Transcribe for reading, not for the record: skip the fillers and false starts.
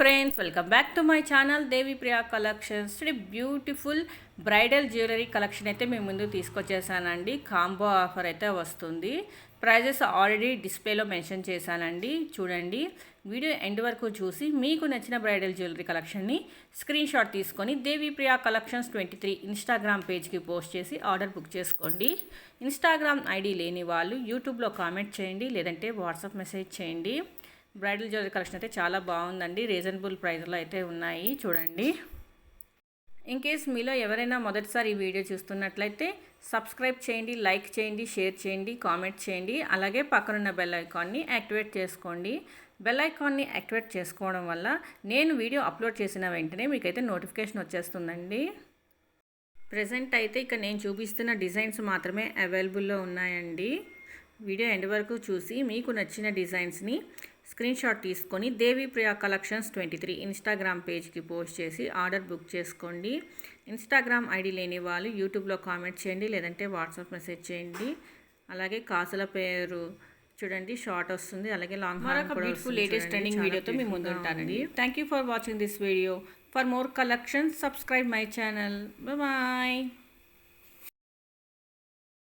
Friends, welcome back to my channel Devi Priya collections. Beautiful bridal jewellery collection అయితే మేము ముందు తీసుకొచ్చేసానండి. Combo offer అయితే వస్తుంది. ప్రైజెస్ ఆల్రెడీ డిస్ప్లేలో మెన్షన్ చేశానండి. చూడండి, వీడియో ఎండ్ వరకు చూసి మీకు నచ్చిన బ్రైడల్ జ్యువెలరీ కలెక్షన్ని స్క్రీన్ షాట్ తీసుకొని దేవి ప్రియా కలెక్షన్స్ 23 ఇన్స్టాగ్రామ్ పేజ్కి పోస్ట్ చేసి ఆర్డర్ బుక్ చేసుకోండి. ఇన్స్టాగ్రామ్ ఐడి లేని వాళ్ళు యూట్యూబ్లో కామెంట్ చేయండి, లేదంటే వాట్సాప్ మెసేజ్ చేయండి. బ్రైడల్ జ్యువెలరీ కలెక్షన్ అయితే చాలా బాగుందండి. రీజనబుల్ ప్రైస్లో అయితే ఉన్నాయి. చూడండి, ఇన్ కేస్ మీలో ఎవరైనా మొదటిసారి ఈ వీడియో చూస్తున్నట్లయితే సబ్స్క్రైబ్ చేయండి, లైక్ చేయండి, షేర్ చేయండి, కామెంట్ చేయండి. అలాగే పక్కనున్న బెల్ ఐకాన్ని యాక్టివేట్ చేసుకోండి. బెల్ ఐకాన్ని యాక్టివేట్ చేసుకోవడం వల్ల నేను వీడియో అప్లోడ్ చేసిన వెంటనే మీకైతే నోటిఫికేషన్ వచ్చేస్తుందండి. ప్రజెంట్ అయితే ఇక నేను చూపిస్తున్న డిజైన్స్ మాత్రమే అవైలబుల్లో ఉన్నాయండి. వీడియో ఎండ్ వరకు చూసి మీకు నచ్చిన డిజైన్స్ని స్క్రీన్ షాట్ తీసుకొని దేవి ప్రియా కలెక్షన్స్ 23 ఇన్స్టాగ్రామ్ పేజ్కి పోస్ట్ చేసి ఆర్డర్ బుక్ చేసుకోండి. ఇన్స్టాగ్రామ్ ఐడి లేని వాళ్ళు యూట్యూబ్లో కామెంట్ చేయండి, లేదంటే వాట్సాప్ మెసేజ్ చేయండి. అలాగే కాసుల పేరు చూడండి, షార్ట్ వస్తుంది, అలాగే లాంగ్ మరొక బ్యూటిఫుల్ లేటెస్ట్ ట్రెండింగ్ వీడియోతో మీ ముందు ఉంటానండి. Thank you for watching this video. For more collections subscribe my channel. Bye.